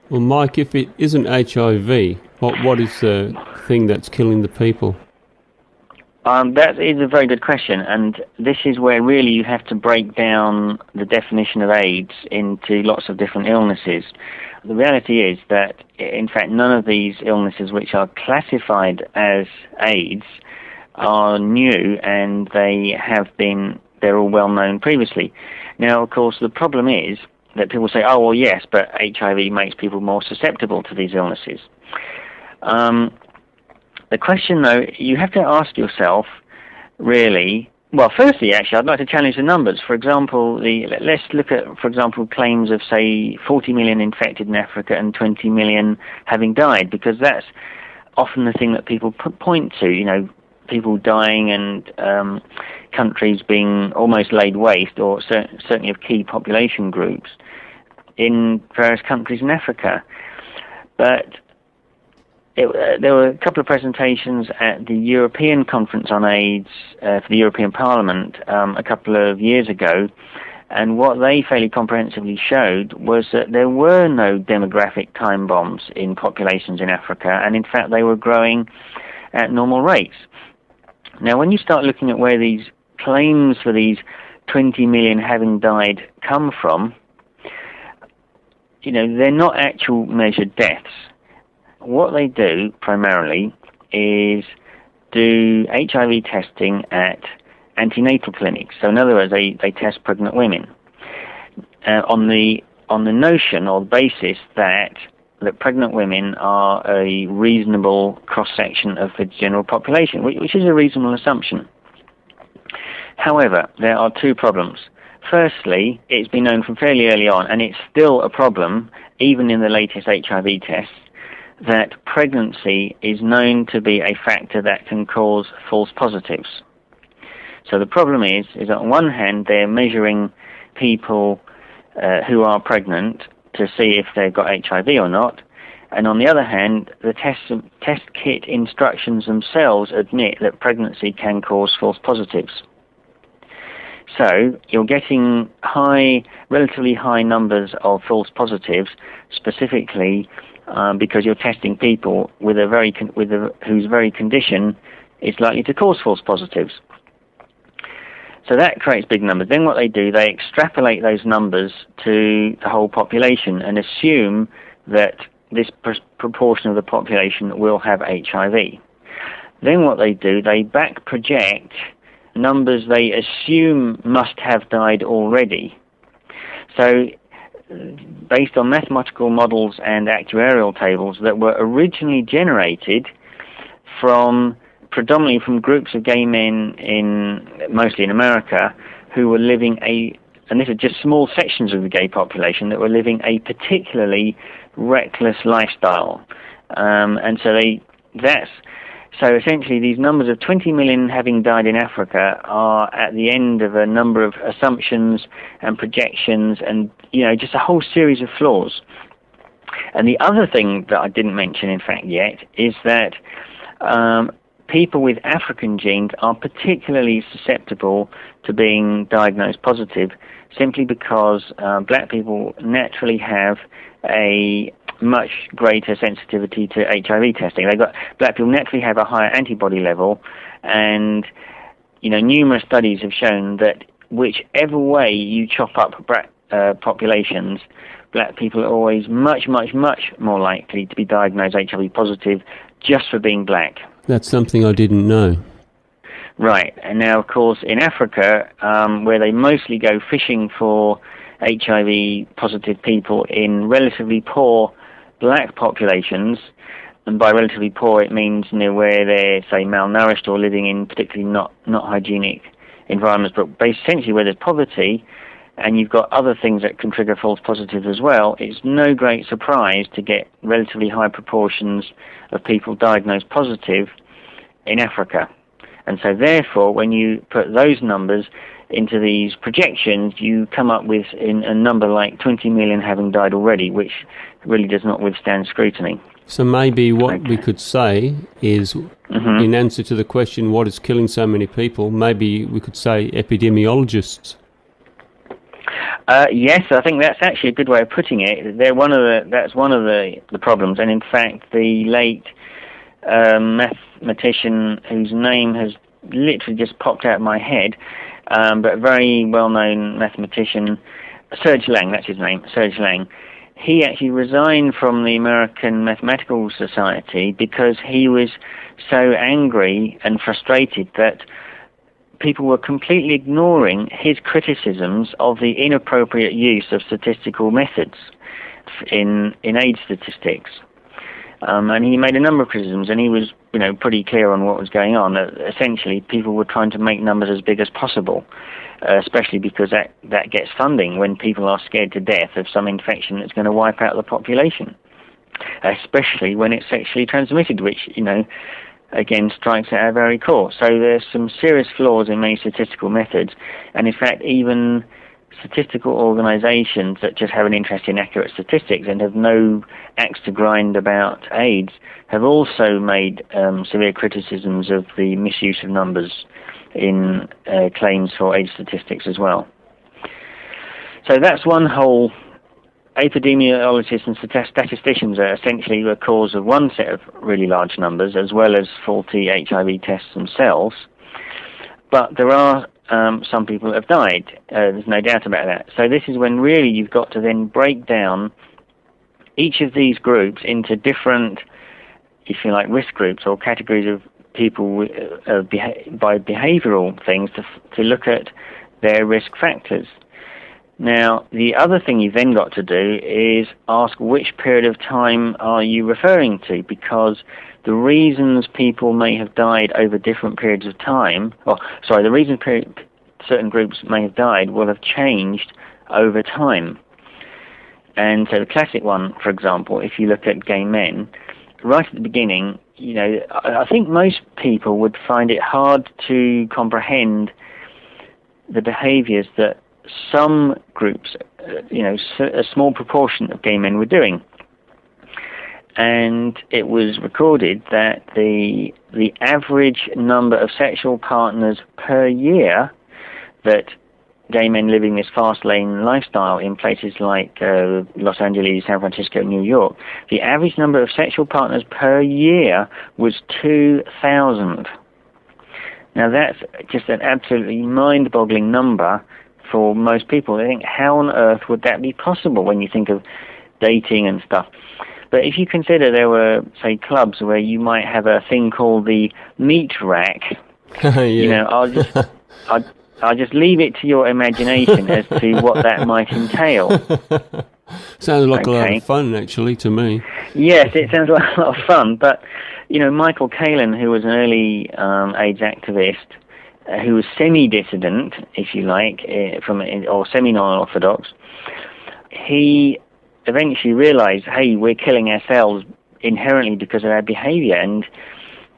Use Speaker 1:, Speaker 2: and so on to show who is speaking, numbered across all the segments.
Speaker 1: Well, Mike, if it isn't HIV, what is the thing that's killing the people?
Speaker 2: That is a very good question, and this is where really you have to break down the definition of AIDS into lots of different illnesses. The reality is that, in fact, none of these illnesses which are classified as AIDS are new, and they're all well known previously. Now, of course, the problem is that people say, oh, well, yes, but HIV makes people more susceptible to these illnesses. The question, though, you have to ask yourself, really, well, firstly, actually, I'd like to challenge the numbers. For example, let's look at, for example, claims of, say, 40 million infected in Africa and 20 million having died, because that's often the thing that people point to, you know, people dying and countries being almost laid waste, or certainly of key population groups in various countries in Africa. But there were a couple of presentations at the European Conference on AIDS for the European Parliament a couple of years ago, and what they fairly comprehensively showed was that there were no demographic time bombs in populations in Africa, and in fact they were growing at normal rates. Now, when you start looking at where these claims for these 20 million having died come from, you know, they're not actual measured deaths. What they do primarily is do HIV testing at antenatal clinics. So in other words, they test pregnant women on the notion or basis that pregnant women are a reasonable cross-section of the general population, which is a reasonable assumption. However, there are two problems. Firstly, it's been known from fairly early on, and it's still a problem, even in the latest HIV tests, that pregnancy is known to be a factor that can cause false positives. So the problem is that on one hand, they're measuring people who are pregnant to see if they've got HIV or not, and on the other hand, the test kit instructions themselves admit that pregnancy can cause false positives. So you're getting relatively high numbers of false positives, specifically because you're testing people with whose very condition is likely to cause false positives. So that creates big numbers. Then what they do, they extrapolate those numbers to the whole population and assume that this proportion of the population will have HIV. Then what they do, they back project numbers they assume must have died already. So based on mathematical models and actuarial tables that were originally generated predominantly from groups of gay men mostly in America, who were living and these are just small sections of the gay population that were living a particularly reckless lifestyle. So essentially these numbers of 20 million having died in Africa are at the end of a number of assumptions and projections and, you know, just a whole series of flaws. And the other thing that I didn't mention, in fact, yet, is that people with African genes are particularly susceptible to being diagnosed positive simply because black people naturally have a much greater sensitivity to HIV testing. Black people naturally have a higher antibody level, and you know, numerous studies have shown that whichever way you chop up populations, black people are always much, much, much more likely to be diagnosed HIV positive just for being black.
Speaker 1: That's something I didn't know.
Speaker 2: Right, and now of course in Africa, where they mostly go fishing for HIV positive people in relatively poor black populations, and by relatively poor it means, you know, where they're, say, malnourished or living in particularly not hygienic environments, but essentially where there's poverty and you've got other things that can trigger false positives as well, it's no great surprise to get relatively high proportions of people diagnosed positive in Africa. And so therefore, when you put those numbers into these projections, you come up with a number like 20 million having died already, which really does not withstand scrutiny.
Speaker 1: So maybe what we could say is, in answer to the question, what is killing so many people, maybe we could say epidemiologists.
Speaker 2: Yes, I think that's actually a good way of putting it. That's one of the problems, and in fact, the late mathematician whose name has literally just popped out of my head, but a very well-known mathematician, Serge Lang, that's his name, Serge Lang. He actually resigned from the American Mathematical Society because he was so angry and frustrated that people were completely ignoring his criticisms of the inappropriate use of statistical methods in age statistics. And he made a number of criticisms, and he was, pretty clear on what was going on. Essentially, people were trying to make numbers as big as possible, especially because that gets funding when people are scared to death of some infection that's going to wipe out the population, especially when it's sexually transmitted, which, again, strikes at our very core. So there's some serious flaws in many statistical methods, and in fact, even statistical organizations that just have an interest in accurate statistics and have no axe to grind about AIDS have also made severe criticisms of the misuse of numbers in claims for age statistics as well. So that's one whole. Epidemiologists and statisticians are essentially the cause of one set of really large numbers, as well as faulty HIV tests themselves. But there are some people that have died. There's no doubt about that. So this is when really you've got to then break down each of these groups into different, if you like, risk groups or categories of people by behavioral things to look at their risk factors. Now, the other thing you've then got to do is ask which period of time are you referring to, because the reasons people may have died over different periods of time, the reason certain groups may have died will have changed over time. And so the classic one, for example, if you look at gay men, right at the beginning, I think most people would find it hard to comprehend the behaviors that some groups, a small proportion of gay men were doing. And it was recorded that the average number of sexual partners per year that gay men living this fast lane lifestyle in places like Los Angeles, San Francisco, New York, the average number of sexual partners per year was 2,000. Now that's just an absolutely mind-boggling number for most people. They think, how on earth would that be possible when you think of dating and stuff? But if you consider there were, say, clubs where you might have a thing called the meat rack,
Speaker 1: yeah.
Speaker 2: I'll just leave it to your imagination as to what that might entail.
Speaker 1: Sounds like a lot of fun, actually, to me.
Speaker 2: Yes, it sounds like a lot of fun. But, Michael Kalin, who was an early AIDS activist, who was semi-dissident, if you like, or semi-non-orthodox, he eventually realized, hey, we're killing ourselves inherently because of our behavior.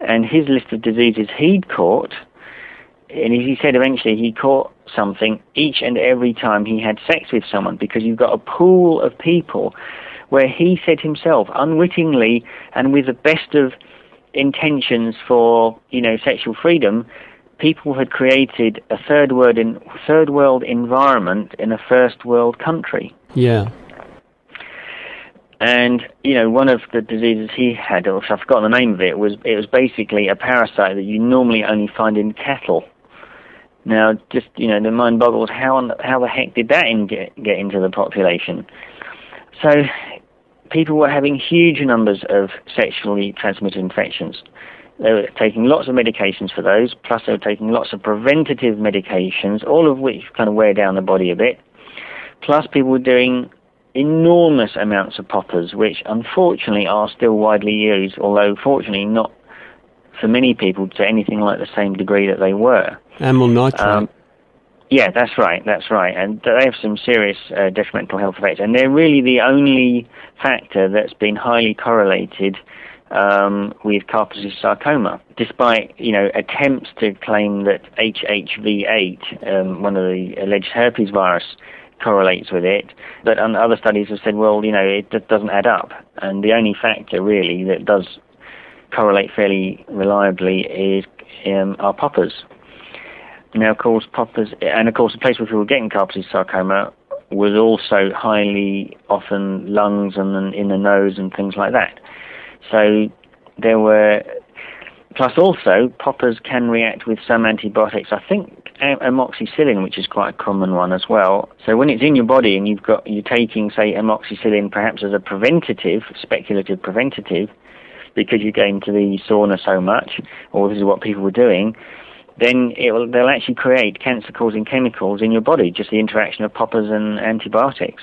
Speaker 2: And his list of diseases he'd caught, and he said eventually he caught something each and every time he had sex with someone, because you've got a pool of people where he said himself, unwittingly and with the best of intentions for, sexual freedom, people had created a third world environment in a first world country.
Speaker 1: Yeah.
Speaker 2: And, one of the diseases he had, or I've forgotten the name of it, was basically a parasite that you normally only find in cattle. Now, just, the mind boggles, how the heck did that get into the population? So people were having huge numbers of sexually transmitted infections. They were taking lots of medications for those, plus they were taking lots of preventative medications, all of which kind of wear down the body a bit. Plus people were doing enormous amounts of poppers, which unfortunately are still widely used, although fortunately not for many people to anything like the same degree that they were.
Speaker 1: Amyl nitrate.
Speaker 2: Yeah, that's right. And they have some serious detrimental health effects, and they're really the only factor that's been highly correlated with Kaposi's sarcoma, despite attempts to claim that HHV8, one of the alleged herpes virus, correlates with it, but other studies have said, well, it just doesn't add up, and the only factor really that does correlate fairly reliably are poppers. Now, of course, the place where people were getting Kaposi's sarcoma was also highly often lungs and in the nose and things like that. So there were, plus also poppers can react with some antibiotics. I think amoxicillin, which is quite a common one as well. So when it's in your body and you're taking, say, amoxicillin perhaps as a preventative, speculative preventative, because you're going to the sauna so much, or this is what people were doing, then they'll actually create cancer-causing chemicals in your body, just the interaction of poppers and antibiotics.